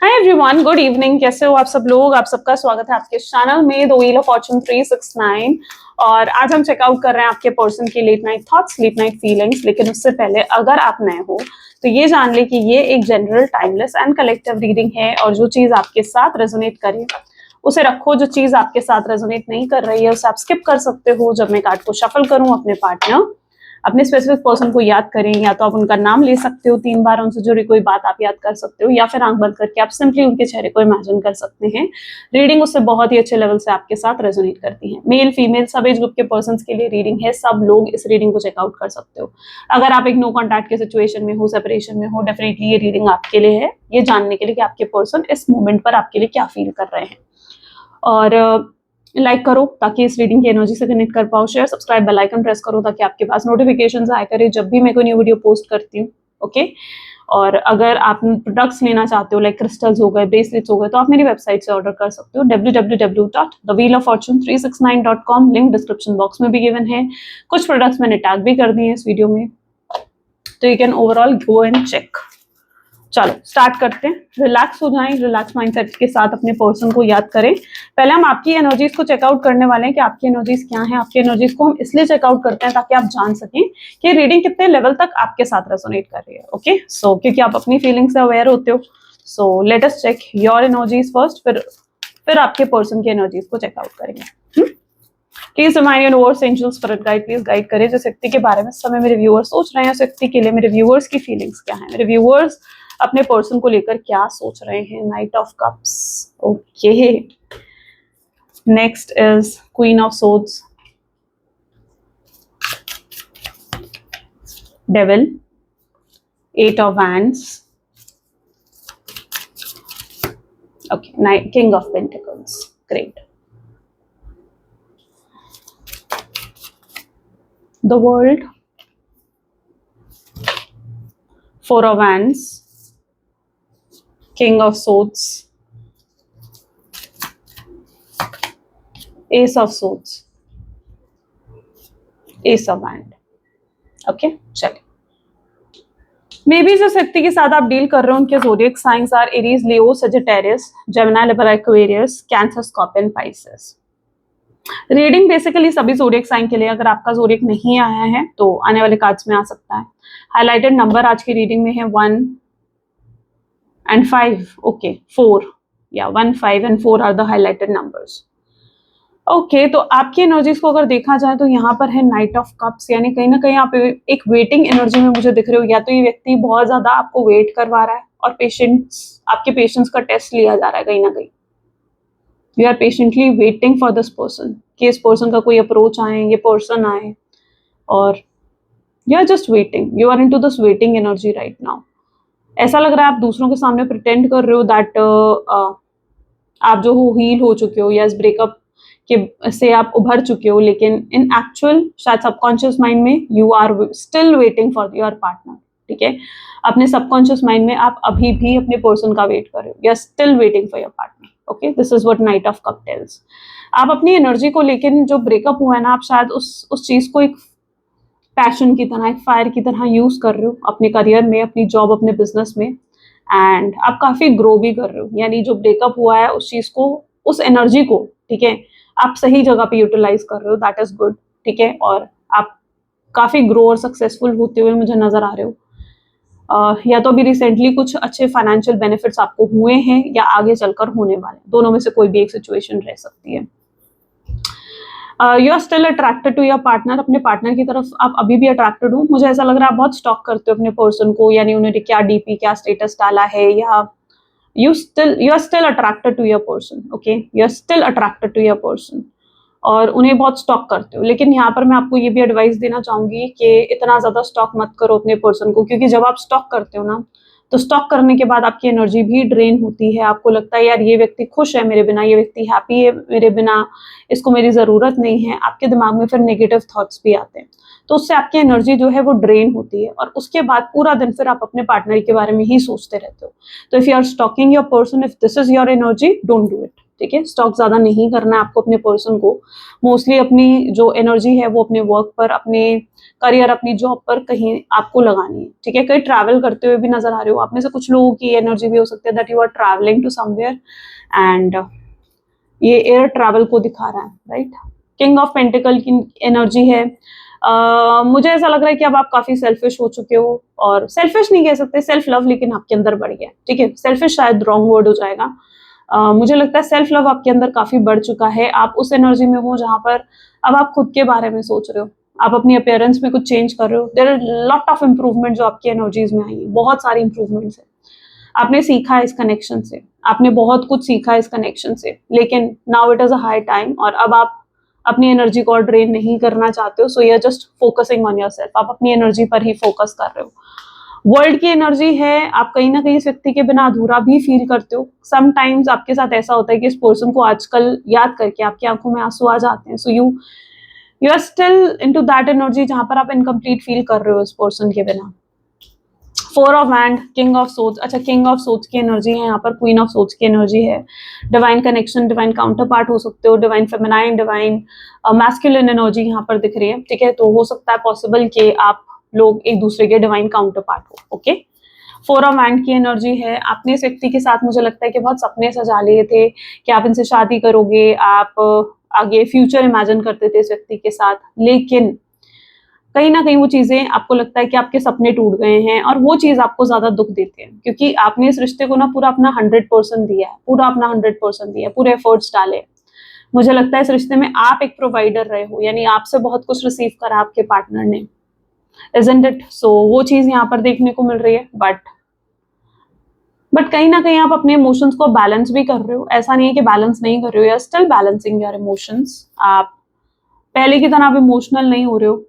Hi everyone, good evening. कैसे हो आप सब लोग? आप सबका स्वागत है आपके चैनल में द व्हील ऑफ फॉर्चून 369। और आज हम चेकआउट कर रहे हैं आपके पर्सन की late night thoughts, late night feelings. लेकिन उससे पहले अगर आप नए हो तो ये जान ले कि ये एक general, timeless and collective reading है। और जो चीज आपके साथ रेजोनेट करे उसे रखो, जो चीज आपके साथ रेजोनेट नहीं कर रही है उसे आप स्किप कर सकते हो। जब मैं कार्ड को शफल करूं, अपने पार्टनर, अपने स्पेसिफिक पर्सन को याद करें, या तो आप उनका नाम ले सकते हो, 3 बार उनसे जुड़ी कोई बात आप याद कर सकते हो, या फिर आंख बंद करके आप सिंपली उनके चेहरे को इमेजिन कर सकते हैं। रीडिंग उससे बहुत ही अच्छे लेवल से आपके साथ रेजोनेट करती है। मेल फीमेल सब एज ग्रुप के पर्सन के लिए रीडिंग है। सब लोग इस रीडिंग को चेकआउट कर सकते हो। अगर आप एक नो कॉन्टैक्ट के सिचुएशन में हो, सेपरेशन में हो, डेफिनेटली ये रीडिंग आपके लिए है, ये जानने के लिए कि आपके पर्सन इस मोमेंट पर आपके लिए क्या फील कर रहे हैं। और लाइक करो ताकि इस रीडिंग की एनर्जी से कनेक्ट कर पाओ। Share, subscribe, bell icon press करो ताकि आपके पास नोटिफिकेशंस आया करे जब भी मैं कोई न्यू वीडियो पोस्ट करती हूँ। ओके। और अगर आप प्रोडक्ट्स लेना चाहते हो, लाइक क्रिस्टल्स हो गए, ब्रेसलेट्स हो गए, तो आप मेरी वेबसाइट से ऑर्डर कर सकते हो www.thewheeloffortune369.com। लिंक डिस्क्रिप्शन बॉक्स में भी गिवन है। कुछ प्रोडक्ट्स मैंने टैग भी कर दिए हैं इस वीडियो में, तो you can overall go and check. चलो स्टार्ट करते हैं। रिलैक्स हो जाएं, रिलैक्स माइंडसेट के साथ अपने पर्सन को याद करें। पहले हम आपकी एनर्जीज को चेकआउट करने वाले हैं कि आपकी एनर्जीज क्या हैं। आपकी एनर्जीज को हम इसलिए चेकआउट करते हैं ताकि आप जान सकें कि रीडिंग कितने लेवल तक आपके साथ रेजोनेट कर रही है। ओके, सो क्योंकि आप अपनी फीलिंग से अवेयर होते हो, so let us check your energies first, फिर आपके पर्सन की एनर्जीज को चेकआउट करेंगे। Please remind universe, angels, spirit guide please guide करें जिस व्यक्ति के बारे में इस समय मेरे व्यूअर्स सोच रहे हैं, उस व्यक्ति के लिए मेरे व्यूअर्स की फीलिंग्स क्या है, मेरे व्यूअर्स अपने पर्सन को लेकर क्या सोच रहे हैं। Night of cups, okay. Next is queen of swords, devil, 8 of wands, okay, king of pentacles, great, the world, 4 of wands, king of swords, ace of swords, ace of wand। Okay, चलिए। May be जिस व्यक्ति के साथ आप deal कर रहे हो उनके zodiac signs are Aries, Leo, Sagittarius, Gemini, Libra, Aquarius, cancer, scorpion, Pisces. Reading basically सभी ज़ोडिएक साइन के लिए। अगर आपका ज़ोडिएक नहीं आया है तो आने वाले कार्ड्स में आ सकता है। हाइलाइटेड नंबर आज की रीडिंग में है 1 and 5, okay, 4, yeah, 1, 5 and 4 are the highlighted numbers। Okay, तो आपकी एनर्जीज को अगर देखा जाए तो यहाँ पर है नाइट ऑफ कप्स, यानी कहीं ना कहीं आप एक वेटिंग एनर्जी में मुझे दिख रहे हो। या तो ये व्यक्ति बहुत ज्यादा आपको वेट करवा रहा है और आपके पेशेंस का टेस्ट लिया जा रहा है कहीं ना कहीं। You are patiently waiting for this person कि इस पर्सन का कोई अप्रोच आए, ये पर्सन आए, और you are just waiting. You are into this waiting energy right now. ऐसा लग रहा है आप दूसरों के सामने प्रिटेंड कर रहे हो दैट आप जो हो हील हो चुके हो, या इस ब्रेकअप के से आप उभर चुके हो, लेकिन इन एक्चुअल शायद सबकॉन्शियस माइंड में you are still waiting for your partner. ठीक है, अपने सबकॉन्शियस माइंड में आप अभी भी अपने पर्सन का वेट कर रहे हो, you are still waiting for your partner. Okay, this is what knight of cup tells. आप अपनी एनर्जी को, लेकिन जो ब्रेकअप हुआ है ना, आप शायद उस चीज को एक पैशन की तरह, एक फायर की तरह यूज कर रहे हो अपने करियर में, अपनी जॉब, अपने बिजनेस में, एंड आप काफी ग्रो भी कर रहे हो। यानी जो ब्रेकअप हुआ है उस चीज को, उस एनर्जी को, ठीक है, आप सही जगह पे यूटिलाइज कर रहे हो, दैट इज गुड। ठीक है, और आप काफी ग्रो और सक्सेसफुल होते हुए मुझे नजर आ रहे हो। या तो अभी रिसेंटली कुछ अच्छे फाइनेंशियल बेनिफिट्स आपको हुए हैं, या आगे चलकर होने वाले, दोनों में से कोई भी एक सिचुएशन रह सकती है। You are still attracted to your partner, अपने पार्टनर की तरफ आप अभी भी अट्रैक्टेड हो। मुझे ऐसा लग रहा है आप बहुत स्टॉक करते हो अपने पर्सन को, यानी उन्होंने क्या डीपी, क्या स्टेटस डाला है, या you are still attracted to your person. Okay, you are still attracted to your person और उन्हें बहुत स्टॉक करते हो। लेकिन यहाँ पर मैं आपको ये भी एडवाइस देना चाहूंगी कि इतना ज्यादा स्टॉक मत करो अपने पर्सन को, क्योंकि जब आप स्टॉक करते हो ना, तो स्टॉक करने के बाद आपकी एनर्जी भी ड्रेन होती है। आपको लगता है यार ये व्यक्ति खुश है मेरे बिना, ये व्यक्ति हैप्पी है मेरे बिना, इसको मेरी जरूरत नहीं है। आपके दिमाग में फिर नेगेटिव थॉट्स भी आते हैं, तो उससे आपकी एनर्जी जो है वो ड्रेन होती है, और उसके बाद पूरा दिन फिर आप अपने पार्टनर के बारे में ही सोचते रहते हो। तो if you are stalking your person, if this is your energy, don't do it. ठीक है, स्टॉक ज्यादा नहीं करना है आपको अपने पर्सन को। मोस्टली अपनी जो एनर्जी है वो अपने वर्क पर, अपने करियर, अपनी जॉब पर कहीं आपको लगानी है, ठीक है। कहीं ट्रैवल करते हुए भी नजर आ रहे हो आप में से कुछ लोगों की एनर्जी भी हो सकती है that you are travelling to somewhere, and ये एयर ट्रैवल को दिखा रहा है, राइट। किंग ऑफ पेंटिकल की एनर्जी है। मुझे ऐसा लग रहा है कि अब आप काफी सेल्फिश हो चुके हो, और सेल्फिश नहीं कह सकते, सेल्फ लव लेकिन आपके अंदर बढ़ गया, ठीक है। सेल्फिश शायद रॉन्ग वर्ड हो जाएगा। मुझे लगता है सेल्फ लव आपके अंदर काफी बढ़ चुका है। आप उस एनर्जी में हो जहां पर अब आप खुद के बारे में सोच रहे हो, आप अपनी अपीयरेंस में कुछ चेंज कर रहे हो। There are lot of improvement जो आपकी एनर्जीज में आई है, बहुत सारी इंप्रूवमेंट्स है। आपने सीखा है इस कनेक्शन से, आपने बहुत कुछ सीखा है इस कनेक्शन से, लेकिन now it is a high time, और अब आप अपनी एनर्जी को और ड्रेन नहीं करना चाहते हो। So you are just focusing on yourself, आप अपनी एनर्जी पर ही फोकस कर रहे हो। वर्ल्ड की एनर्जी है, आप कहीं ना कहीं इस व्यक्ति के बिना अधूरा भी फील करते हो। समटाइम्स आपके साथ ऐसा होता है कि इस पर्सन को आजकल याद करके आपकी आंखों में आंसू आ जाते हैं। So you are still into that energy जहां पर आप इनकम्प्लीट फील कर रहे हो इस पर्सन के बिना। Four of hand, king of swords. अच्छा, किंग ऑफ सोर्ड्स की एनर्जी है यहाँ पर, क्वीन ऑफ सोर्ड्स की एनर्जी है। Divine connection, divine counter part हो सकते हो, divine feminine, divine masculine energy यहाँ पर दिख रही है, ठीक है। तो हो सकता है पॉसिबल कि आप लोग एक दूसरे के डिवाइन काउंटर पार्ट हो, ओके। फोर ऑफ हैंड की एनर्जी है। आपने इस व्यक्ति के साथ, मुझे लगता है कि बहुत सपने सजा लिए थे कि आप इनसे शादी करोगे, आप आगे फ्यूचर इमेजिन करते थे इस व्यक्ति के साथ, लेकिन कहीं ना कहीं वो चीजें आपको लगता है कि आपके सपने टूट गए हैं, और वो चीज आपको ज्यादा दुख देती है, क्योंकि आपने इस रिश्ते को ना पूरा अपना 100% दिया है, पूरा अपना 100% दिया है, पूरे एफर्ट्स डाले। मुझे लगता है इस रिश्ते में आप एक प्रोवाइडर रहे हो, यानी आपसे बहुत कुछ रिसीव करा आपके पार्टनर ने, इजंट इट। सो वो चीज यहाँ पर देखने को मिल रही है, बट कहीं ना कहीं आप अपने इमोशंस को बैलेंस भी कर रहे हो। ऐसा नहीं है कि बैलेंस नहीं कर रहे हो, या स्टिल बैलेंसिंग योर इमोशंस। आप पहले की तरह आप इमोशनल नहीं हो रहे हो।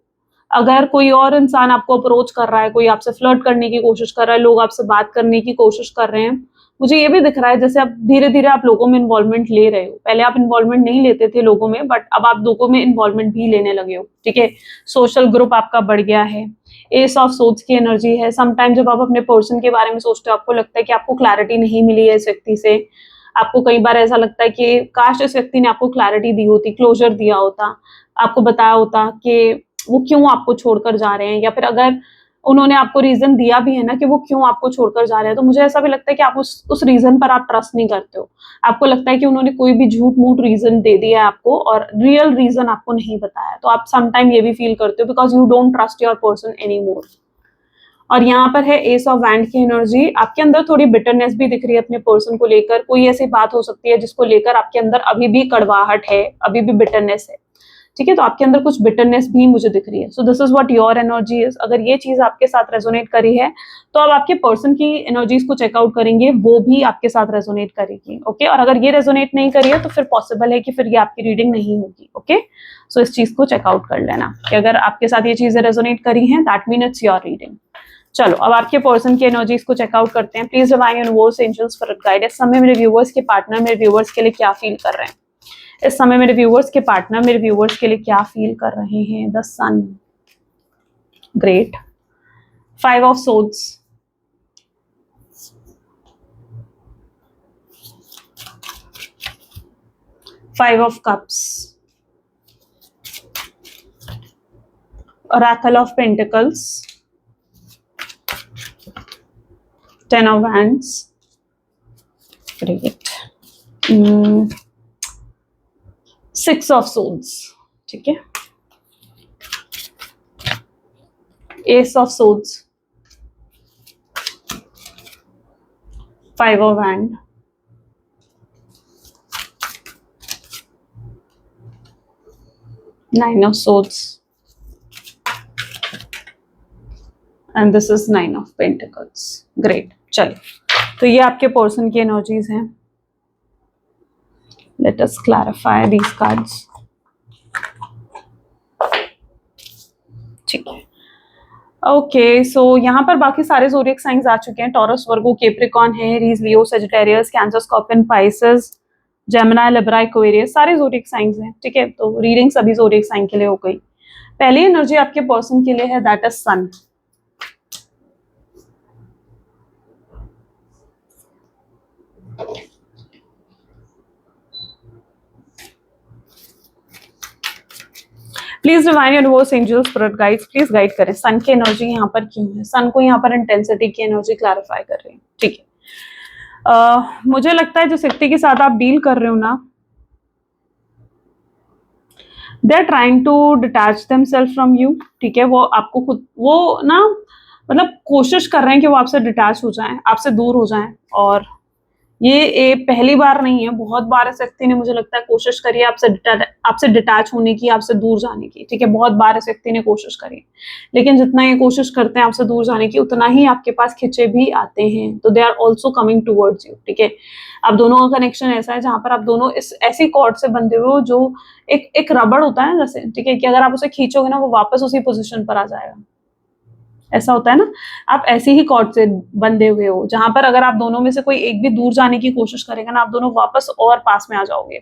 अगर कोई और इंसान आपको अप्रोच कर रहा है, कोई आपसे फ्लर्ट करने की कोशिश कर रहा है, लोग आपसे बात करने की कोशिश कर रहे हैं, मुझे ये भी दिख रहा है जैसे आप धीरे धीरे आप लोगों में इन्वॉल्वमेंट ले रहे हो। पहले आप इन्वॉल्वमेंट नहीं लेते थे लोगों में, बट अब आप लोगों में इन्वॉल्वमेंट भी लेने लगे हो, ठीक है। सोशल ग्रुप आपका बढ़ गया है। एस ऑफ सोर्ड्स की एनर्जी है। समटाइम जब आप अपने पर्सन के बारे में सोचते हो, आपको लगता है कि आपको क्लैरिटी नहीं मिली है इस व्यक्ति से। आपको कई बार ऐसा लगता है कि काश इस व्यक्ति ने आपको क्लैरिटी दी होती, क्लोजर दिया होता, आपको बताया होता कि वो क्यों आपको छोड़कर जा रहे हैं, या फिर अगर उन्होंने आपको रीजन दिया भी है ना कि वो क्यों आपको छोड़कर जा रहे हैं, तो मुझे ऐसा भी लगता है कि आप उस रीजन पर आप ट्रस्ट नहीं करते हो। आपको लगता है कि उन्होंने कोई भी झूठ मूठ रीजन दे दिया है आपको, और रियल रीजन आपको नहीं बताया। तो आप समटाइम ये भी फील करते हो because you don't trust your person any more. और यहाँ पर है एस ऑफ वैंड की एनर्जी। आपके अंदर थोड़ी बिटरनेस भी दिख रही है अपने पर्सन को लेकर। कोई ऐसी बात हो सकती है जिसको लेकर आपके अंदर अभी भी कड़वाहट है, अभी भी बिटरनेस है, ठीक है। तो आपके अंदर कुछ बिटरनेस भी मुझे दिख रही है। So this is what your energy is. अगर ये चीज आपके साथ रेजोनेट करी है, तो अब आपके पर्सन की एनर्जीज को चेकआउट करेंगे, वो भी आपके साथ रेजोनेट करेगी, ओके। और अगर ये रेजोनेट नहीं करी है, तो फिर पॉसिबल है कि फिर ये आपकी रीडिंग नहीं होगी, ओके। सो इस चीज को चेकआउट कर लेना कि अगर आपके साथ ये चीजें रेजोनेट करी हैं, that mean it's your reading. चलो, अब आपके पर्सन की एनर्जीज को चेकआउट करते हैं। Please divine universe angels for guide. इस समय मेरे व्यूवर्स के पार्टनर मेरे व्यूवर्स के लिए क्या फील कर रहे हैं? इस समय मेरे व्यूवर्स के पार्टनर मेरे व्यूवर्स के लिए क्या फील कर रहे हैं? The sun, great. Five of swords, five of cups, oracle of pentacles, 10 of wands, great, 6 of swords, ठीक है, ace of swords, 5 of hand, nine of swords, and this is 9 of pentacles, great। चलो, तो ये आपके person की energies हैं। Let us clarify these cards, ठीक है। ओके, सो यहाँ पर बाकी सारे ज़ोडिएक साइंस आ चुके हैं। टॉरस, वर्गो, कैप्रिकॉर्न है, Aries, Leo, Sagittarius, Cancer, scorpion, Pisces, Gemini, Libra, Aquarius, सारे ज़ोडिएक साइंस हैं, ठीक है। तो रीडिंग सभी ज़ोडिएक साइन के लिए हो गई। पहली एनर्जी आपके पर्सन के लिए है, that is sun. Please divine universe angels spirit guides please guide करें, सन की एनर्जी यहाँ पर क्यों है, सन को यहाँ पर इंटेंसिटी की एनर्जी क्लैरिफाई कर रही है। ठीक है, मुझे लगता है जिस व्यक्ति के साथ आप डील कर रहे हो ना, they are trying to detach themselves from you. ठीक है, वो आपको खुद वो ना मतलब कोशिश कर रहे हैं कि वो आपसे डिटैच हो जाएं, आपसे दूर हो जाएं। और ये पहली बार नहीं है, बहुत बार इस व्यक्ति ने मुझे लगता है कोशिश करी है आपसे डिटैच होने की, आपसे दूर जाने की। ठीक है, बहुत बार इस व्यक्ति ने कोशिश करी, लेकिन जितना ये कोशिश करते हैं आपसे दूर जाने की, उतना ही आपके पास खिंचे भी आते हैं। तो they are also coming towards you. ठीक है, आप दोनों का कनेक्शन ऐसा है जहां पर आप दोनों इस ऐसी कॉर्ड से बंधे हुए हो जो एक रबड़ होता है ना जैसे। ठीक है, कि अगर आप उसे खींचोगे ना, वो वापस उसी पोजिशन पर आ जाएगा। ऐसा होता है ना, आप ऐसे ही कॉर्ड से बंधे हुए हो जहां पर अगर आप दोनों में से कोई एक भी दूर जाने की कोशिश करेगा ना, आप दोनों वापस और पास में आ जाओगे।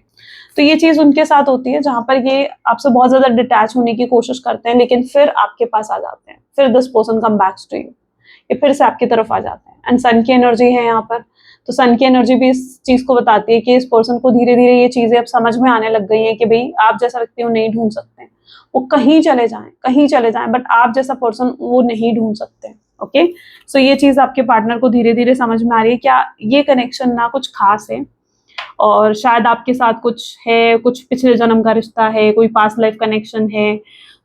तो ये चीज उनके साथ होती है जहां पर ये आपसे बहुत ज्यादा डिटैच होने की कोशिश करते हैं, लेकिन फिर आपके पास आ जाते हैं, फिर this person come backs to you, ये फिर से आपकी तरफ आ जाते हैं। एंड सन की एनर्जी है यहाँ पर, तो सन की एनर्जी भी इस चीज को बताती है कि इस पर्सन को धीरे धीरे ये चीजें अब समझ में आने लग गई है कि भाई आप जैसा व्यक्ति वो नहीं ढूंढ सकते, वो कहीं चले जाएं, बट आप जैसा पर्सन वो नहीं ढूंढ सकते। ओके, सो ये चीज आपके पार्टनर को धीरे धीरे समझ में आ रही है, क्या ये कनेक्शन ना कुछ खास है, और शायद आपके साथ कुछ है, कुछ पिछले जन्म का रिश्ता है, कोई पास्ट लाइफ कनेक्शन है।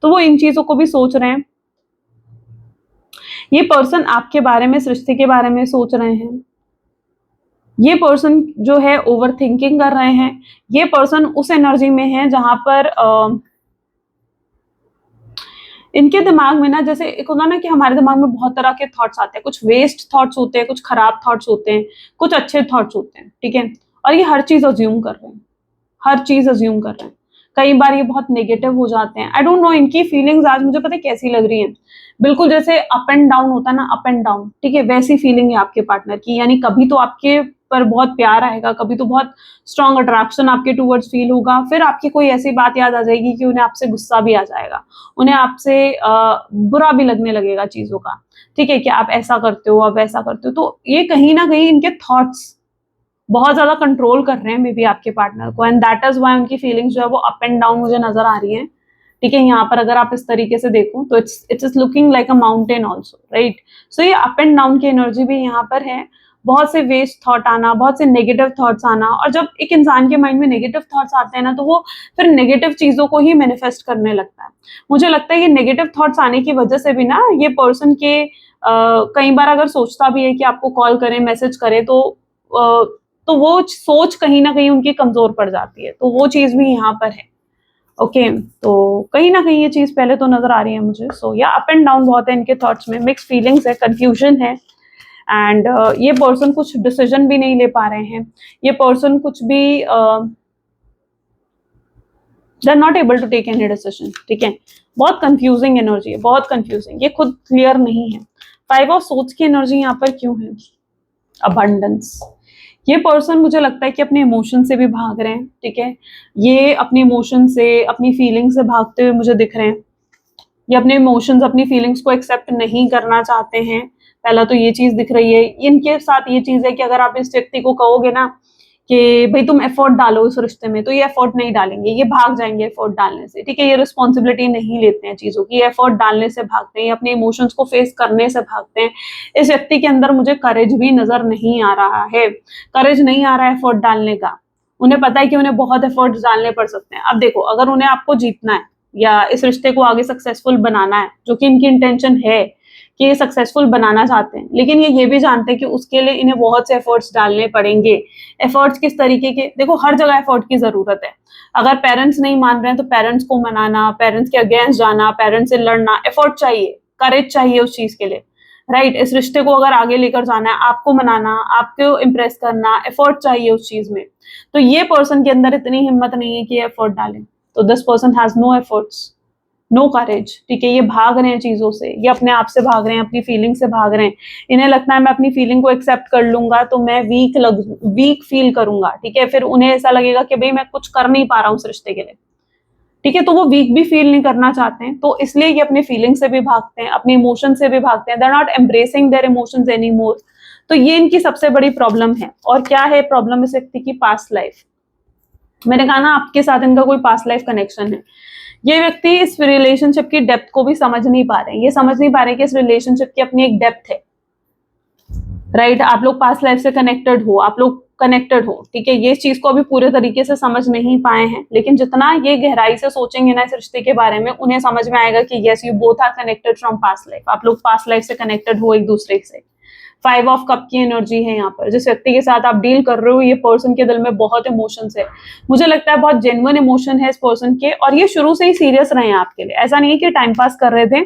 तो वो इन चीजों को भी सोच रहे हैं। ये पर्सन आपके बारे में, सृष्टि के बारे में सोच रहे हैं। ये पर्सन जो है ओवर थिंकिंग कर रहे हैं। ये पर्सन उस एनर्जी में है जहां पर इनके दिमाग में ना, जैसे एक होता ना कि हमारे दिमाग में बहुत तरह के थॉट्स आते हैं, कुछ वेस्ट थॉट्स होते हैं, कुछ खराब थॉट्स होते हैं, कुछ अच्छे थॉट्स होते हैं। ठीक है, और ये हर चीज अज्यूम कर रहे हैं, हर चीज अज्यूम कर रहे हैं। कई बार ये बहुत नेगेटिव हो जाते हैं। आई डोंट नो, इनकी फीलिंग्स आज मुझे पता है कैसी लग रही हैं, बिल्कुल जैसे अप एंड डाउन होता है ना, अप एंड डाउन। ठीक है, वैसी फीलिंग है आपके पार्टनर की। यानी कभी तो आपके पर बहुत प्यार आएगा, कभी तो बहुत स्ट्रॉन्ग अट्रैक्शन आपके टूवर्ड्स फील होगा, फिर आपकी कोई ऐसी बात याद आ जाएगी कि उन्हें आपसे गुस्सा भी आ जाएगा, उन्हें आपसे बुरा भी लगने लगेगा चीजों का। ठीक है, कि आप ऐसा करते हो, आप वैसा करते हो। तो ये कहीं ना कहीं इनके थॉट्स बहुत ज्यादा कंट्रोल कर रहे हैं मे बी आपके पार्टनर को, एंड दैट इज वाई उनकी फीलिंग्स जो है वो अप एंड डाउन मुझे नजर आ रही है। ठीक है, यहाँ पर अगर आप इस तरीके से देखो तो it's is looking like a mountain also, right. So ये अप एंड डाउन की एनर्जी भी यहाँ पर है। बहुत से वेस्ट थॉट आना, बहुत से नेगेटिव थॉट्स आना, और जब एक इंसान के माइंड में नेगेटिव थॉट्स आते हैं ना, तो वो फिर नेगेटिव चीजों को ही मैनिफेस्ट करने लगता है। मुझे लगता है ये नेगेटिव थॉट्स आने की वजह से भी ना, ये पर्सन के कई बार अगर सोचता भी है कि आपको कॉल करे, मैसेज करे, तो वो सोच कहीं ना कहीं उनकी कमजोर पड़ जाती है। तो वो चीज भी यहाँ पर है। ओके, तो कहीं ना कहीं ये चीज पहले तो नजर आ रही है मुझे। सो या अप एंड डाउन बहुत है इनके थॉट्स में, मिक्स फीलिंग्स है, कंफ्यूजन है। एंड ये पर्सन कुछ डिसीजन भी नहीं ले पा रहे हैं। ये पर्सन कुछ भी they are not able to take any decision. ठीक है, बहुत कंफ्यूजिंग एनर्जी है, बहुत कंफ्यूजिंग, ये खुद क्लियर नहीं है। 5 ऑफ सोच की एनर्जी यहाँ पर क्यों है? अबंडेंस। ये पर्सन मुझे लगता है कि अपने इमोशन से भी भाग रहे हैं। ठीक है, ये अपने इमोशन से, अपनी फीलिंग से भागते हुए मुझे दिख रहे हैं। ये अपने इमोशंस, अपनी फीलिंग्स को एक्सेप्ट नहीं करना चाहते हैं। पहला तो ये चीज दिख रही है। इनके साथ ये चीज है कि अगर आप इस व्यक्ति को कहोगे ना कि भाई तुम एफर्ट डालो इस रिश्ते में, तो ये एफर्ट नहीं डालेंगे, ये भाग जाएंगे एफर्ट डालने से। ठीक है, ये रिस्पॉन्सिबिलिटी नहीं लेते हैं चीजों की, ये एफर्ट डालने से भागते हैं, ये अपने इमोशंस को फेस करने से भागते हैं। इस व्यक्ति के अंदर मुझे करेज भी नजर नहीं आ रहा है, करेज नहीं आ रहा है एफर्ट डालने का। उन्हें पता है कि उन्हें बहुत एफर्ट डालने पड़ सकते हैं। अब देखो, अगर उन्हें आपको जीतना है या इस रिश्ते को आगे सक्सेसफुल बनाना है, जो कि इनकी इंटेंशन है कि ये सक्सेसफुल बनाना चाहते हैं, लेकिन ये भी जानते हैं कि उसके लिए इन्हें बहुत से एफर्ट्स डालने पड़ेंगे। एफर्ट्स किस तरीके के? देखो, हर जगह एफर्ट की जरूरत है। अगर पेरेंट्स नहीं मान रहे हैं तो पेरेंट्स को मनाना, पेरेंट्स के अगेंस्ट जाना, पेरेंट्स से लड़ना, एफर्ट चाहिए, करेज चाहिए उस चीज के लिए, राइट। इस रिश्ते को अगर आगे लेकर जाना है, आपको मनाना, आपको इम्प्रेस करना, एफर्ट चाहिए उस चीज में। तो ये पर्सन के अंदर इतनी हिम्मत नहीं है कि एफर्ट डालें। तो this person has no efforts, no courage. ठीक है, ये भाग रहे हैं चीजों से, ये अपने आप से भाग रहे हैं, अपनी फीलिंग से भाग रहे हैं। इन्हें लगता है मैं अपनी फीलिंग को एक्सेप्ट कर लूंगा तो मैं वीक फील करूंगा। ठीक है, फिर उन्हें ऐसा लगेगा कि भाई मैं कुछ कर नहीं पा रहा हूँ उस रिश्ते के लिए। ठीक है, तो वो वीक भी फील नहीं करना चाहते हैं, तो इसलिए ये अपनी फीलिंग से भी भागते हैं, अपने इमोशन से भी भागते हैं। They are not embracing their emotions any more. तो ये इनकी सबसे बड़ी प्रॉब्लम है। और क्या है प्रॉब्लम? इस व्यक्ति की पास्ट लाइफ। मैंने कहा ना, आपके साथ इनका कोई पास्ट लाइफ कनेक्शन है। ये व्यक्ति इस रिलेशनशिप की डेप्थ को भी समझ नहीं पा रहे हैं, ये समझ नहीं पा रहे कि इस रिलेशनशिप की अपनी एक डेप्थ है, राइट। आप लोग पास्ट लाइफ से कनेक्टेड हो, आप लोग कनेक्टेड हो, ठीक है, ये चीज को अभी पूरे तरीके से समझ नहीं पाए हैं, लेकिन जितना ये गहराई से सोचेंगे ना इस रिश्ते के बारे में, उन्हें समझ में आएगा कि yes you both are connected from past life, आप लोग पास्ट लाइफ से कनेक्टेड हो एक दूसरे से। 5 ऑफ कप की एनर्जी है यहाँ पर। जिस व्यक्ति के साथ आप डील कर रहे हो, ये पर्सन के दिल में बहुत इमोशंस है, मुझे लगता है बहुत जेन्युइन इमोशन है इस पर्सन के, और ये शुरू से ही सीरियस रहे हैं आपके लिए, ऐसा नहीं है कि टाइम पास कर रहे थे।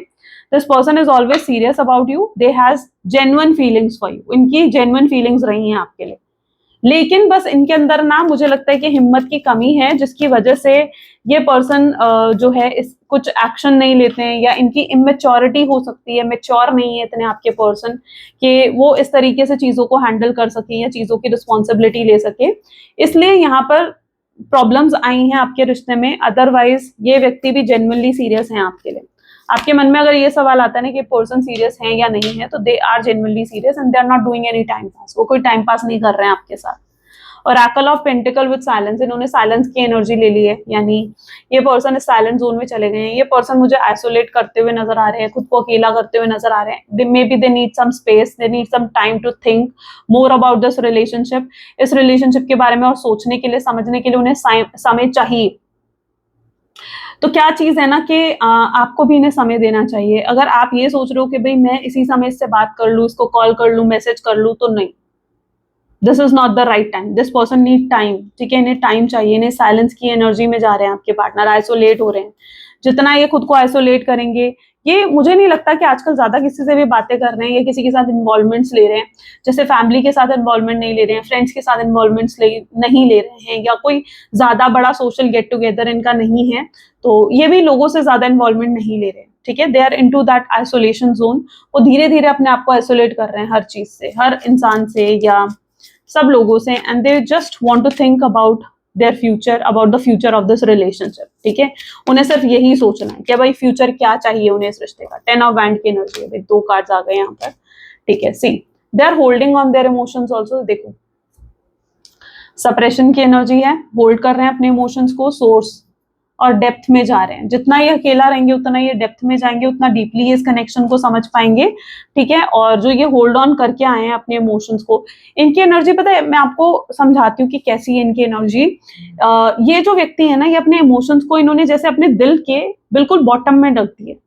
This person is always serious about you, they has genuine feelings for you, इनकी जेन्युइन फीलिंग्स रही हैं आपके लिए, लेकिन बस इनके अंदर ना मुझे लगता है कि हिम्मत की कमी है, जिसकी वजह से ये पर्सन जो है इस कुछ एक्शन नहीं लेते हैं, या इनकी इमेच्योरिटी हो सकती है, मेच्योर नहीं है इतने आपके पर्सन कि वो इस तरीके से चीजों को हैंडल कर सके या चीजों की रिस्पॉन्सिबिलिटी ले सके, इसलिए यहाँ पर प्रॉब्लम्स आई हैं आपके रिश्ते में। अदरवाइज ये व्यक्ति भी जेन्युइनली सीरियस हैं आपके लिए। आपके मन में अगर ये सवाल आता है ना कि पर्सन सीरियस है या नहीं है, तो they are genuinely serious and they are not doing any time pass, वो कोई टाइम पास नहीं कर रहे हैं आपके साथ। और Oracle of pentacle with silence, इन्होंने साइलेंस की एनर्जी ले ली है, यानी ये पर्सन इस साइलेंट जोन में चले गए हैं। ये पर्सन मुझे आइसोलेट करते हुए नजर आ रहे हैं, खुद को अकेला करते हुए नजर आ रहे हैं। Maybe they need some space, they need some time to think more about this relationship, इस रिलेशनशिप के बारे में और सोचने के लिए, समझने के लिए उन्हें समय चाहिए। तो क्या चीज है ना कि आपको भी इन्हें समय देना चाहिए। अगर आप ये सोच रहे हो कि भाई मैं इसी समय इससे बात कर लूं, इसको कॉल कर लूं, मैसेज कर लूं, तो नहीं, this is not the right time, this person need time, ठीक है, इन्हें टाइम चाहिए, इन्हें साइलेंस की एनर्जी में जा रहे हैं आपके पार्टनर, आइसोलेट हो रहे हैं। जितना ये खुद को आइसोलेट करेंगे, ये मुझे नहीं लगता कि आजकल ज्यादा किसी से भी बातें कर रहे हैं या किसी के साथ इन्वॉल्वमेंट्स ले रहे हैं, जैसे फैमिली के साथ इन्वॉल्वमेंट नहीं ले रहे हैं, फ्रेंड्स के साथ इन्वॉल्वमेंट्स नहीं ले रहे हैं, या कोई ज्यादा बड़ा सोशल गेट टुगेदर इनका नहीं है, तो ये भी लोगों से ज्यादा इन्वॉल्वमेंट नहीं ले रहे हैं, ठीक है। They are into that isolation zone, वो धीरे धीरे अपने आप को आइसोलेट कर रहे हैं हर चीज से, हर इंसान से या सब लोगों से, and they just want to think about their future, about the future of this relationship, ठीक है। उन्हें सिर्फ यही सोचना है कि भाई फ्यूचर क्या चाहिए उन्हें इस रिश्ते का। 10 ऑफ वैंड की एनर्जी है, 2 कार्ड्स आ गए यहाँ पर, ठीक है। See they are holding on their emotions also, देखो सप्रेशन की एनर्जी है, होल्ड कर रहे हैं अपने इमोशंस को, सोर्स और डेप्थ में जा रहे हैं। जितना ये अकेला रहेंगे उतना ये डेप्थ में जाएंगे, उतना डीपली इस कनेक्शन को समझ पाएंगे, ठीक है। और जो ये होल्ड ऑन करके आए हैं अपने इमोशंस को, इनकी एनर्जी पता है, मैं आपको समझाती हूँ कि कैसी है इनकी एनर्जी। ये जो व्यक्ति है ना, ये अपने इमोशंस को इन्होंने जैसे अपने दिल के बिल्कुल बॉटम में रख दिए,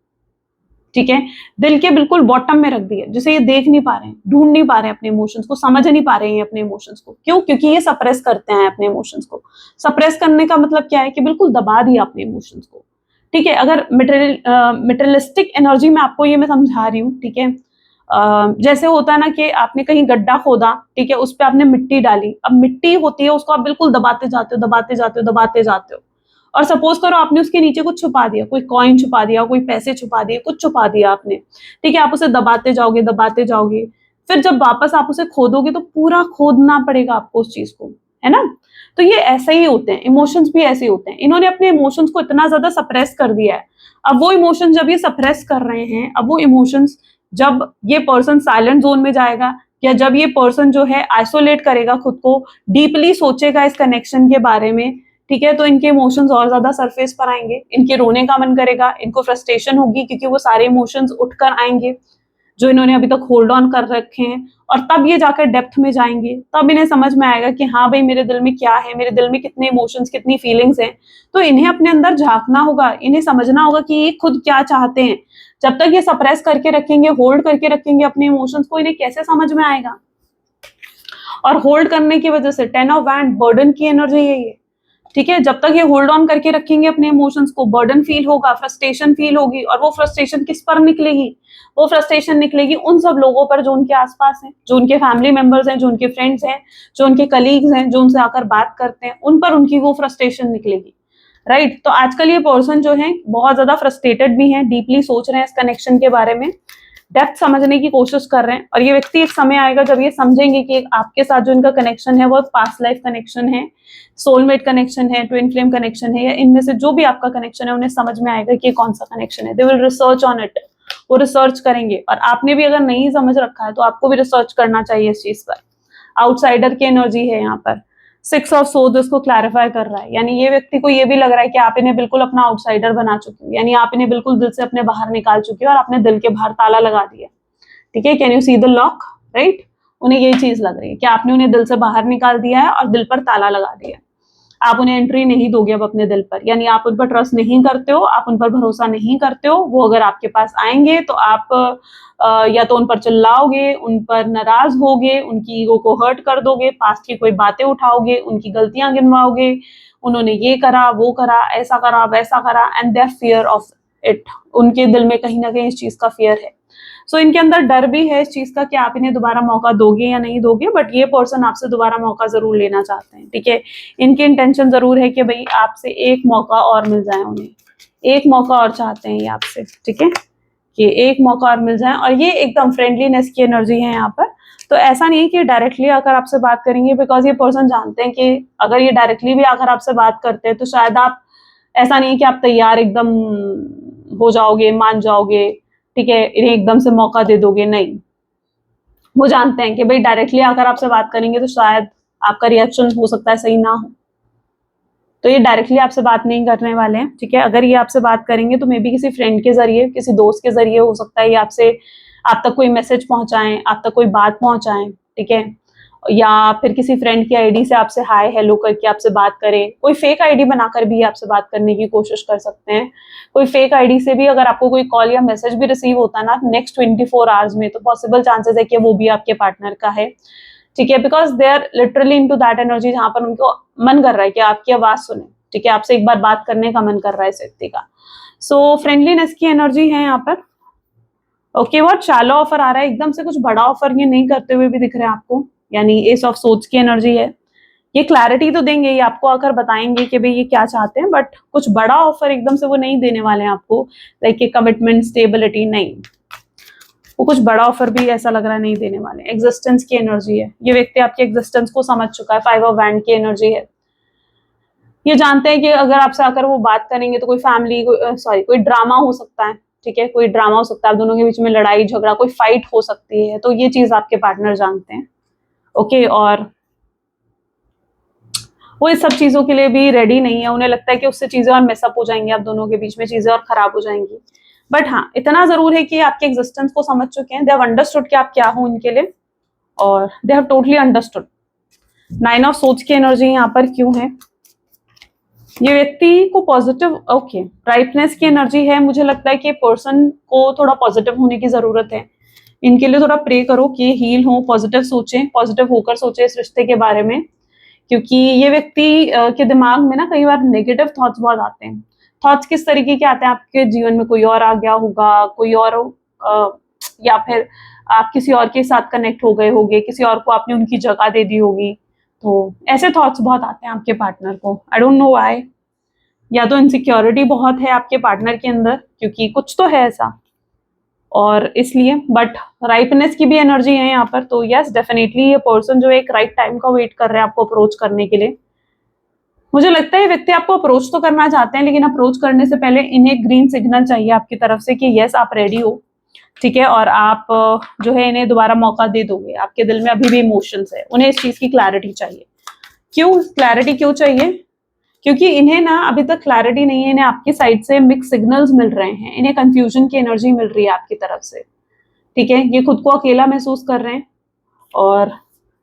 ठीक है, दिल के बिल्कुल बॉटम में रख दिए, जिसे ये देख नहीं पा रहे हैं, ढूंढ नहीं पा रहे हैं अपने इमोशंस को, समझ नहीं पा रहे हैं अपने इमोशंस को। क्यों? क्योंकि ये सप्रेस करते हैं अपने इमोशंस को। सप्रेस करने का मतलब क्या है कि बिल्कुल दबा दिया अपने इमोशंस को, ठीक है। अगर मटेरियलिस्टिक एनर्जी में आपको ये मैं समझा रही हूँ, ठीक है, जैसे होता है ना कि आपने कहीं गड्ढा खोदा, ठीक है, उस पर आपने मिट्टी डाली, अब मिट्टी होती है उसको आप बिल्कुल दबाते जाते हो, दबाते जाते हो, दबाते जाते हो, और सपोज करो आपने उसके नीचे कुछ छुपा दिया, कोई कॉइन छुपा दिया, कोई पैसे छुपा दिए, कुछ छुपा दिया आपने, ठीक है, आप उसे दबाते जाओगे, दबाते जाओगे, फिर जब वापस आप उसे खोदोगे तो पूरा खोदना पड़ेगा आपको उस चीज को, है ना। तो ये ऐसे ही होते हैं, इमोशंस भी ऐसे ही होते हैं। इन्होंने अपने इमोशंस को इतना ज्यादा सप्रेस कर दिया है, अब वो इमोशंस जब ये सप्रेस कर रहे हैं, अब वो इमोशंस जब ये पर्सन साइलेंट जोन में जाएगा, या जब ये पर्सन जो है आइसोलेट करेगा खुद को, डीपली सोचेगा इस कनेक्शन के बारे में, ठीक है, तो इनके इमोशंस और ज्यादा सरफेस पर आएंगे, इनके रोने का मन करेगा, इनको फ्रस्ट्रेशन होगी, क्योंकि वो सारे इमोशंस उठकर आएंगे जो इन्होंने अभी तक होल्ड ऑन कर रखे हैं, और तब ये जाकर डेप्थ में जाएंगे, तब इन्हें समझ में आएगा कि हाँ भाई मेरे दिल में क्या है, मेरे दिल में कितने इमोशंस, कितनी फीलिंग्स हैं। तो इन्हें अपने अंदर झांकना होगा, इन्हें समझना होगा कि ये खुद क्या चाहते हैं। जब तक ये सप्रेस करके रखेंगे, होल्ड करके रखेंगे अपने इमोशंस को, इन्हें कैसे समझ में आएगा। और होल्ड करने की वजह से 10 ऑफ वैंड बर्डन की एनर्जी है ये, ठीक है। जब तक ये होल्ड ऑन करके रखेंगे अपने इमोशंस को, बर्डन फील होगा, फ्रस्ट्रेशन फील होगी, और वो फ्रस्ट्रेशन किस पर निकलेगी? वो फ्रस्ट्रेशन निकलेगी उन सब लोगों पर जो उनके आसपास हैं, जो उनके फैमिली मेंबर्स हैं, जो उनके फ्रेंड्स हैं, जो उनके कलीग्स हैं, जो उनसे आकर बात करते हैं, उन पर उनकी वो फ्रस्ट्रेशन निकलेगी, राइट। तो आजकल ये पर्सन जो है बहुत ज्यादा फ्रस्ट्रेटेड भी है, डीपली सोच रहे हैं इस कनेक्शन के बारे में, डेप्थ समझने की कोशिश कर रहे हैं, और ये व्यक्ति एक समय आएगा जब ये समझेंगे कि आपके साथ जो इनका कनेक्शन है वो पास्ट लाइफ कनेक्शन है, सोलमेट कनेक्शन है, ट्विन फ्लेम कनेक्शन है, या इनमें से जो भी आपका कनेक्शन है, उन्हें समझ में आएगा कि कौन सा कनेक्शन है। They will research on it, वो रिसर्च करेंगे, और आपने भी अगर नहीं समझ रखा है तो आपको भी रिसर्च करना चाहिए इस चीज पर। आउटसाइडर की एनर्जी है यहाँ पर, सिक्स ऑफ सोर्ड इसको क्लैरिफाई कर रहा है, यानी ये व्यक्ति को ये भी लग रहा है कि आप इन्हें बिल्कुल अपना आउटसाइडर बना चुके हो, यानी आप इन्हें बिल्कुल दिल से अपने बाहर निकाल चुके हो और अपने दिल के बाहर ताला लगा दिया। ठीक है, can you see the lock, right? उन्हें यही चीज लग रही है कि आपने उन्हें दिल से बाहर निकाल दिया है और दिल पर ताला लगा दिया है। आप उन्हें एंट्री नहीं दोगे अब अपने दिल पर, यानी आप उन पर ट्रस्ट नहीं करते हो, आप उन पर भरोसा नहीं करते हो। वो अगर आपके पास आएंगे तो आप या तो उन पर चिल्लाओगे, उन पर नाराज होगे, उनकी ईगो को हर्ट कर दोगे, पास्ट की कोई बातें उठाओगे, उनकी गलतियां गिनवाओगे, उन्होंने ये करा, वो करा, ऐसा करा, वैसा करा, and their fear of it. उनके दिल में कहीं ना कहीं इस चीज का फियर है। सो इनके अंदर डर भी है इस चीज का कि आप इन्हें दोबारा मौका दोगे या नहीं दोगे, बट ये पर्सन आपसे दोबारा मौका जरूर लेना चाहते हैं। ठीक है, इनकी इंटेंशन जरूर है कि भाई आपसे एक मौका और मिल जाए, उन्हें एक मौका और चाहते हैं ये आपसे। ठीक है, कि एक मौका और मिल जाए, और ये एकदम फ्रेंडलीनेस की एनर्जी है यहाँ पर। तो ऐसा नहीं है कि डायरेक्टली आकर आपसे बात करेंगे, बिकॉज ये पर्सन जानते हैं कि अगर ये डायरेक्टली भी आकर आपसे बात करते हैं तो शायद आप, ऐसा नहीं है कि आप तैयार एकदम हो जाओगे, मान जाओगे, ठीक है, इन्हें एकदम से मौका दे दोगे, नहीं। वो जानते हैं कि भाई डायरेक्टली आकर आपसे बात करेंगे तो शायद आपका रिएक्शन हो सकता है सही ना हो, तो ये डायरेक्टली आपसे बात नहीं करने वाले हैं। ठीक है, अगर ये आपसे बात करेंगे तो मे बी किसी फ्रेंड के जरिए, किसी दोस्त के जरिए हो सकता है ये आपसे, आप तक कोई मैसेज पहुंचाएं, आप तक कोई बात पहुंचाएं। ठीक है, या फिर किसी फ्रेंड की आईडी से आपसे हाय हेलो करके आपसे बात करें, कोई फेक आईडी बनाकर भी आपसे बात करने की कोशिश कर सकते हैं। कोई फेक आईडी से भी अगर आपको कोई कॉल या मैसेज भी रिसीव होता है ना नेक्स्ट 24 आवर्स में, तो पॉसिबल चांसेस है कि वो भी आपके पार्टनर का है। ठीक है, because they are literally into that energy, जहां पर उनको मन कर रहा है कि आपकी आवाज सुने। ठीक है, आपसे एक बार बात करने का मन कर रहा है इस व्यक्ति का। सो फ्रेंडलीनेस की एनर्जी है यहाँ पर। ओके, बहुत शैलो ऑफर आ रहा है, एकदम से कुछ बड़ा ऑफर ये नहीं करते हुए भी दिख रहे हैं आपको, यानी एस ऑफ सोर्ड्स की एनर्जी है। ये क्लैरिटी तो देंगे, ये आपको आकर बताएंगे कि भाई ये क्या चाहते हैं, बट कुछ बड़ा ऑफर एकदम से वो नहीं देने वाले हैं आपको, लाइक ये कमिटमेंट, स्टेबिलिटी, नहीं। वो कुछ बड़ा ऑफर भी ऐसा लग रहा है नहीं देने वाले। एग्जिस्टेंस की एनर्जी है, ये व्यक्ति आपके एग्जिस्टेंस को समझ चुका है। 5 ऑफ वैंड की एनर्जी है। ये जानते हैं कि अगर आपसे आकर वो बात करेंगे तो कोई फैमिली, कोई ड्रामा हो सकता है। ठीक है, कोई ड्रामा हो सकता है, आप दोनों के बीच में लड़ाई झगड़ा, कोई फाइट हो सकती है, तो ये चीज आपके पार्टनर जानते हैं। ओके, और वो इस सब चीजों के लिए भी रेडी नहीं है। उन्हें लगता है कि उससे चीजें और मेसअप हो जाएंगी, आप दोनों के बीच में चीजें और खराब हो जाएंगी। बट हाँ, इतना जरूर है कि आपके एग्जिस्टेंस को समझ चुके हैं, दे हैव अंडरस्टूड कि आप क्या हो उनके लिए, और they have totally understood. 9 of swords की एनर्जी यहाँ पर क्यों है? ये व्यक्ति को पॉजिटिव, ओके, राइटनेस की एनर्जी है। मुझे लगता है कि पर्सन को थोड़ा पॉजिटिव होने की जरूरत है। इनके लिए थोड़ा प्रे करो कि हील हो, पॉजिटिव सोचें, पॉजिटिव होकर सोचें इस रिश्ते के बारे में, क्योंकि ये व्यक्ति के दिमाग में ना कई बार नेगेटिव थॉट्स बहुत आते हैं। थॉट्स किस तरीके के आते हैं? आपके जीवन में कोई और आ गया होगा, कोई और या फिर आप किसी और के साथ कनेक्ट हो गए होगे, किसी और को आपने उनकी जगह दे दी होगी, तो ऐसे थॉट्स बहुत आते हैं आपके पार्टनर को। I don't know why. या तो इनसिक्योरिटी बहुत है आपके पार्टनर के अंदर, क्योंकि कुछ तो है ऐसा, और इसलिए, बट राइटनेस की भी एनर्जी है यहाँ पर। तो यस, डेफिनेटली ये पर्सन जो एक राइट टाइम का वेट कर रहे हैं आपको अप्रोच करने के लिए। मुझे लगता है ये व्यक्ति आपको अप्रोच तो करना चाहते हैं, लेकिन अप्रोच करने से पहले इन्हें ग्रीन सिग्नल चाहिए आपकी तरफ से कि यस आप रेडी हो। ठीक है, और आप जो है इन्हें दोबारा मौका दे दोगे। आपके दिल में अभी भी इमोशंस है, उन्हें इस चीज की क्लैरिटी चाहिए। क्यों क्लैरिटी क्यों चाहिए? क्योंकि इन्हें ना अभी तक क्लैरिटी नहीं है, इन्हें आपकी साइड से मिक्स सिग्नल्स मिल रहे हैं, इन्हें कंफ्यूजन की एनर्जी मिल रही है आपकी तरफ से। ठीक है, ये खुद को अकेला महसूस कर रहे हैं और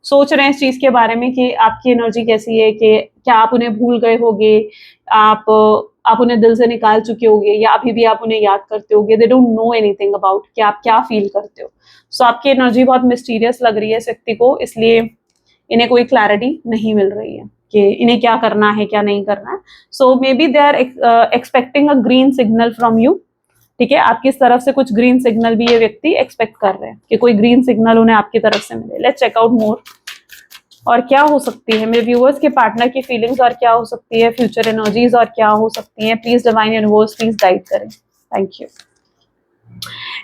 सोच रहे हैं इस चीज के बारे में कि आपकी एनर्जी कैसी है, कि क्या आप उन्हें भूल गए होगे, आप उन्हें दिल से निकाल चुके होगे, या अभी भी आप उन्हें याद करते होगे। They don't know anything about कि आप क्या फील करते हो। सो आपकी एनर्जी बहुत मिस्टीरियस लग रही है इस व्यक्ति को, इसलिए इन्हें कोई क्लैरिटी नहीं मिल रही है कि इन्हें क्या करना है, क्या नहीं करना है। So maybe they are expecting a green signal from you. ठीक है, आपकी तरफ से कुछ ग्रीन सिग्नल भी ये व्यक्ति एक्सपेक्ट कर रहे हैं कि कोई ग्रीन सिग्नल उन्हें आपकी तरफ से मिले। Let's check out more. और क्या हो सकती है मेरे व्यूअर्स के पार्टनर की फीलिंग्स, और क्या हो सकती है फ्यूचर एनर्जीज, और क्या हो सकती है? Please divine universe please guide करें। Thank you.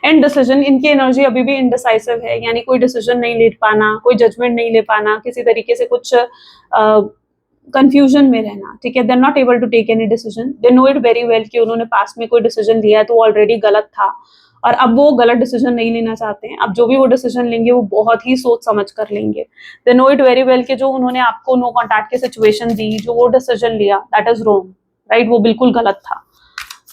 एंड डिसीजन, इनकी एनर्जी अभी भी इनडिसाइसिव है, यानी कोई डिसीजन नहीं ले पाना, कोई जजमेंट नहीं ले पाना, किसी तरीके से कुछ कंफ्यूजन में रहना। ठीक है, they are not able to take any decision. They know it very well कि उन्होंने पास्ट में कोई डिसीजन लिया है तो वो ऑलरेडी गलत था, और अब वो गलत डिसीजन नहीं लेना चाहते हैं। अब जो भी वो डिसीजन लेंगे वो बहुत ही सोच समझ कर लेंगे। दे नो इट वेरी वेल कि जो उन्होंने आपको नो कॉन्टैक्ट की सिचुएशन दी, जो वो डिसीजन लिया, दैट इज रॉन्ग, राइट, वो बिल्कुल गलत था।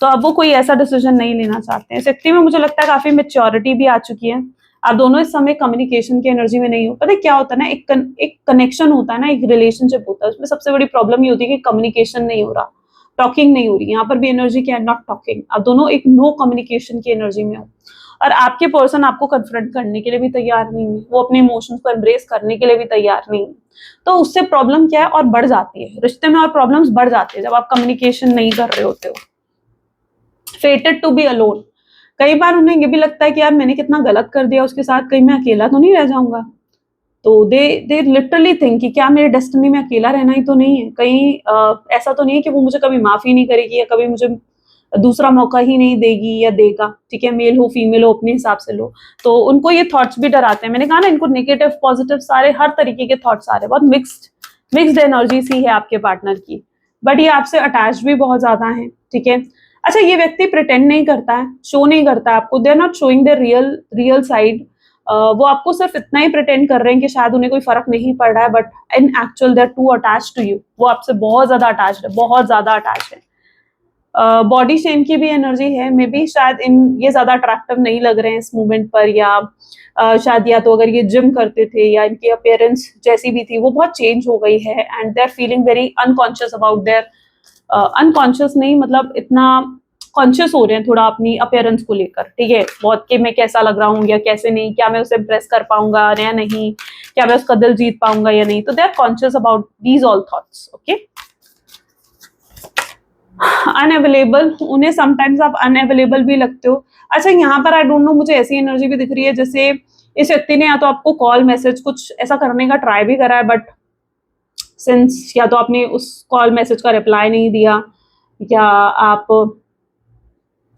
तो अब वो कोई ऐसा डिसीजन नहीं लेना चाहते हैं। व्यक्ति में मुझे लगता है काफी मेच्योरिटी भी आ चुकी है। आप दोनों इस समय कम्युनिकेशन की एनर्जी में नहीं हो। पता है क्या होता है ना, एक कनेक्शन होता है ना, एक रिलेशनशिप होता है, उसमें सबसे बड़ी प्रॉब्लम ये होती है कि कम्युनिकेशन नहीं हो रहा, टॉकिंग नहीं हो रही। यहाँ पर भी एनर्जी क्या है, नॉट टॉकिंग। आप दोनों एक नो कम्युनिकेशन की एनर्जी में हो और आपके पर्सन आपको कन्फ्रंट करने के लिए भी तैयार नहीं है, वो अपने इमोशंस को एम्ब्रेस करने के लिए भी तैयार नहीं है। तो उससे प्रॉब्लम क्या है, और बढ़ जाती है रिश्ते में, और प्रॉब्लम्स बढ़ जाती है जब आप कम्युनिकेशन नहीं कर रहे होते हो। फेटेड टू बी अलोन, कई बार उन्हें ये भी लगता है कि यार मैंने कितना गलत कर दिया उसके साथ, कहीं मैं अकेला तो नहीं रह जाऊंगा। तो दे लिटरली थिंक कि क्या मेरे डेस्टिनी में अकेला रहना ही तो नहीं है, कहीं ऐसा तो नहीं है कि वो मुझे कभी माफ ही नहीं करेगी या कभी मुझे दूसरा मौका ही नहीं देगी या देगा। ठीक है, मेल हो फीमेल हो अपने हिसाब से लो। तो उनको ये थॉट्स भी डराते हैं। मैंने कहा ना, इनको नेगेटिव पॉजिटिव सारे हर तरीके के थॉट्स आ रहे हैं, बहुत मिक्स्ड एनर्जी सी है आपके पार्टनर की। बट ये आपसे अटैच भी बहुत ज्यादा है। ठीक है, अच्छा, ये व्यक्ति प्रिटेंड नहीं करता है, शो नहीं करता है आपको, they are not showing their real side. वो आपको सिर्फ इतना ही प्रिटेंड कर रहे हैं कि शायद उन्हें कोई फर्क नहीं पड़ रहा है, but in actual they are too attach to you. वो आपसे बहुत ज्यादा अटैच है, बहुत ज्यादा अटैच है। बॉडी शेम की भी एनर्जी है, मे बी शायद ये ज्यादा अट्रैक्टिव नहीं लग रहे हैं इस मूवमेंट पर, या शायद या तो अगर ये जिम करते थे या इनकी अपीयरेंस जैसी भी थी वो बहुत चेंज हो गई है, and they are feeling very unconscious about their, unconscious नहीं मतलब इतना कॉन्शियस हो रहे हैं थोड़ा अपनी अपीयरेंस को लेकर। ठीक है, बहुत कि मैं कैसा लग रहा हूँ या कैसे नहीं, क्या मैं उसे इम्प्रेस कर पाऊंगा या नहीं, क्या मैं उसका दिल जीत पाऊंगा या नहीं। तो they are conscious about these all thoughts. Okay, unavailable, उन्हें समटाइम्स आप अनअवेलेबल भी लगते हो। अच्छा, यहाँ पर आई डोंट नो, मुझे ऐसी एनर्जी भी दिख रही है जैसे इस व्यक्ति ने या तो आपको कॉल मैसेज कुछ ऐसा करने का ट्राई भी करा है, बट सिंस या तो आपने उस कॉल मैसेज का रिप्लाई नहीं दिया, या तो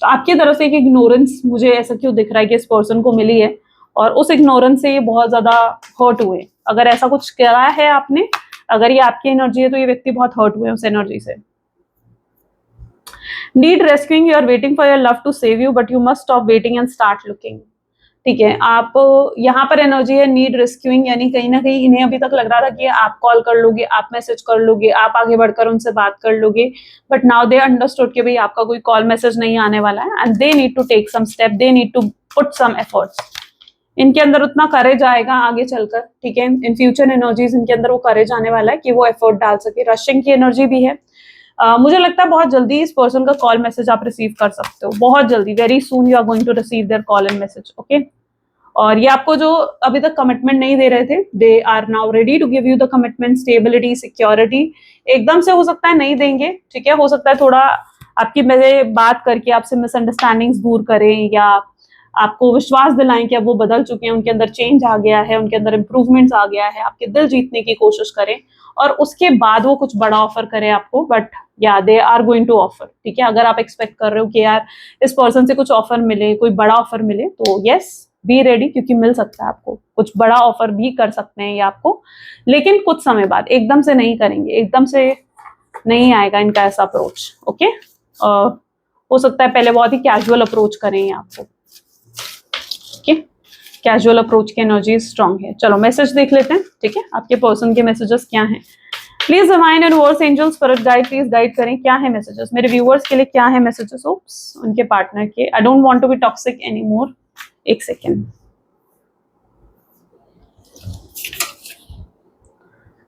आपकी तरफ से एक इग्नोरेंस मुझे ऐसा क्यों दिख रहा है कि इस पर्सन को मिली है, और उस इग्नोरेंस से ये बहुत ज्यादा हर्ट हुए। अगर ऐसा कुछ करा है आपने, अगर ये आपकी एनर्जी है, तो ये व्यक्ति बहुत हर्ट हुए उस एनर्जी से। Need rescuing, you are waiting for your love to save you, but you must stop waiting and start looking. ठीक है, आप यहाँ पर एनर्जी है नीड रेस्क्यूइंग, यानी कहीं ना कहीं इन्हें अभी तक लग रहा था कि आप कॉल कर लोगे, आप मैसेज कर लोगे, आप आगे बढ़कर उनसे बात कर लोगे, बट नाउ दे अंडरस्टूड कि भाई आपका कोई कॉल मैसेज नहीं आने वाला है, and they need to take some step, they need to put some efforts. इनके अंदर उतना करेज आएगा आगे चलकर। ठीक है, इन फ्यूचर एनर्जीज इनके अंदर वो करेज आने वाला है कि वो एफर्ट डाल सके। रशिंग की एनर्जी भी है। मुझे लगता है बहुत जल्दी इस पर्सन का कॉल मैसेज आप रिसीव कर सकते हो, बहुत जल्दी, very soon you are going to receive their call and message. Okay, और ये आपको जो अभी तक कमिटमेंट नहीं दे रहे थे, they are now ready to give you the commitment, stability, security. एकदम से हो सकता है नहीं देंगे। ठीक है, हो सकता है थोड़ा आपकी मेरे बात करके आपसे मिसअंडरस्टैंडिंग्स दूर करें, या आपको विश्वास दिलाएं कि अब वो बदल चुके हैं, उनके अंदर चेंज आ गया है, उनके अंदर इंप्रूवमेंट्स आ गया है, आपके दिल जीतने की कोशिश करें, और उसके बाद वो कुछ बड़ा ऑफर करें आपको। But yeah they are going to offer. ठीक है, अगर आप एक्सपेक्ट कर रहे हो कि यार इस पर्सन से कुछ ऑफर मिले, कोई बड़ा ऑफर मिले, तो यस, बी रेडी, क्योंकि मिल सकता है आपको कुछ बड़ा ऑफर भी कर सकते हैं ये आपको, लेकिन कुछ समय बाद, एकदम से नहीं करेंगे, एकदम से नहीं आएगा इनका ऐसा अप्रोच। ओके, हो सकता है पहले बहुत ही कैजुअल अप्रोच करें ये आपको। ओके, कैजुअल अप्रोच की एनर्जी स्ट्रांग है। चलो मैसेज देख लेते हैं। ठीक है, आपके पर्सन के मैसेजेस क्या हैं? Please divine universe, angels, spirit guide, please guide करें क्या है मैसेजेस मेरे व्यूअर्स के लिए, क्या है मैसेजेस ओप्स उनके पार्टनर के। I don't want to be toxic any more. एक second,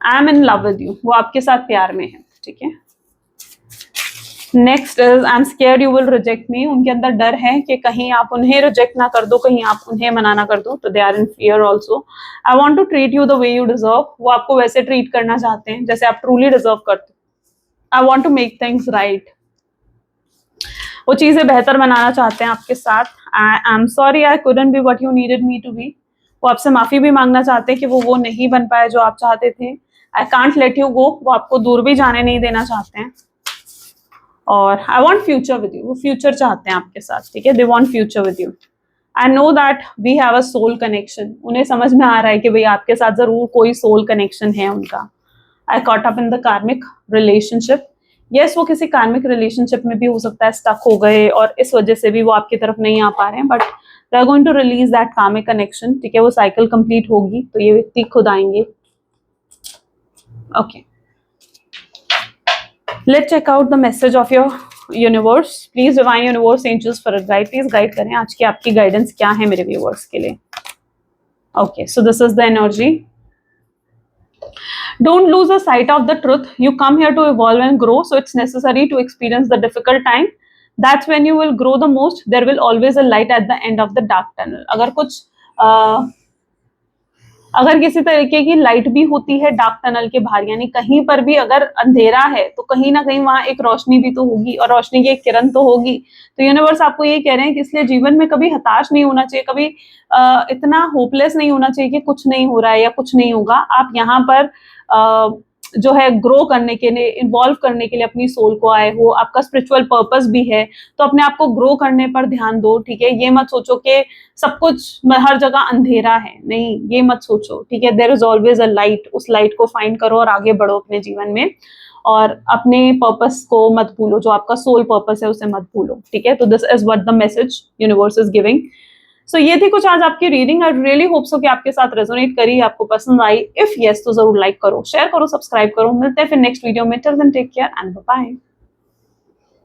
I am in love with you, वो आपके साथ प्यार में है। ठीक है, next is I am scared you will reject me, उनके अंदर डर है कि कहीं आप उन्हें रिजेक्ट ना कर दो, कहीं आप उन्हें मना ना कर दो, तो they are in fear also. I want to treat you the way you deserve, वो आपको वैसे ट्रीट करना चाहते हैं जैसे आप ट्रूली डिजर्व करते हो। I want to make things right, वो चीजें बेहतर बनाना चाहते हैं आपके साथ। I am sorry I couldn't be what you needed me to be, वो आपसे माफी भी मांगना चाहते हैं कि वो नहीं बन पाए जो आप चाहते थे। I can't let you go, वो आपको दूर भी जाने नहीं देना चाहते हैं। और I want future with you, वो फ्यूचर चाहते हैं आपके साथ। ठीक है, they want future with you. I know that we have a soul connection, उन्हें समझ में आ रहा है कि भाई आपके साथ जरूर कोई सोल कनेक्शन है उनका। आई कॉट अप इन द कार्मिक रिलेशनशिप, यस वो किसी कार्मिक रिलेशनशिप में भी हो सकता है स्टक हो गए और इस वजह से भी वो आपकी तरफ नहीं आ पा रहे हैं, but they are going to release that karmic connection, ठीक है, वो साइकिल कंप्लीट होगी तो ये व्यक्ति खुद आएंगे। Okay, let's check out the message of your universe. Please divine universe angels for guide, please guide करें आज की आपकी गाइडेंस क्या है मेरे व्यूअर्स के लिए। Okay, so this is the energy. Don't lose the sight of the truth. You come here to evolve and grow, so it's necessary to experience the difficult time. That's when you will grow the most. There will always a light at the end of the dark tunnel. अगर किसी तरीके की light भी होती है dark tunnel के बाहर, यानी कहीं पर भी अगर अंधेरा है तो कहीं ना कहीं वहां एक रोशनी भी तो होगी और रोशनी की एक किरण तो होगी। तो यूनिवर्स आपको ये कह रहे हैं कि इसलिए जीवन में कभी हताश नहीं होना चाहिए, कभी इतना होपलेस नहीं होना चाहिए कि कुछ नहीं हो रहा है या कुछ नहीं होगा। आप यहाँ पर जो है ग्रो करने के लिए, इन्वॉल्व करने के लिए अपनी सोल को आए हो, आपका स्पिरिचुअल पर्पस भी है, तो अपने आप को ग्रो करने पर ध्यान दो, ठीक है। ये मत सोचो कि सब कुछ हर जगह अंधेरा है, नहीं, ये मत सोचो, ठीक है। There is always a light, उस लाइट को फाइंड करो और आगे बढ़ो अपने जीवन में, और अपने पर्पस को मत भूलो, जो आपका सोल पर्पस है उसे मत भूलो, ठीक है। तो this is what the message universe is giving. So ये थी कुछ आज आपकी reading. I really hope so कि आपके साथ रेजोनेट करी, आपको पसंद आई। इफ यस तो जरूर लाइक करो, शेयर करो, सब्सक्राइब करो। मिलते हैं फिर नेक्स्ट वीडियो में। Till then take care and bye bye.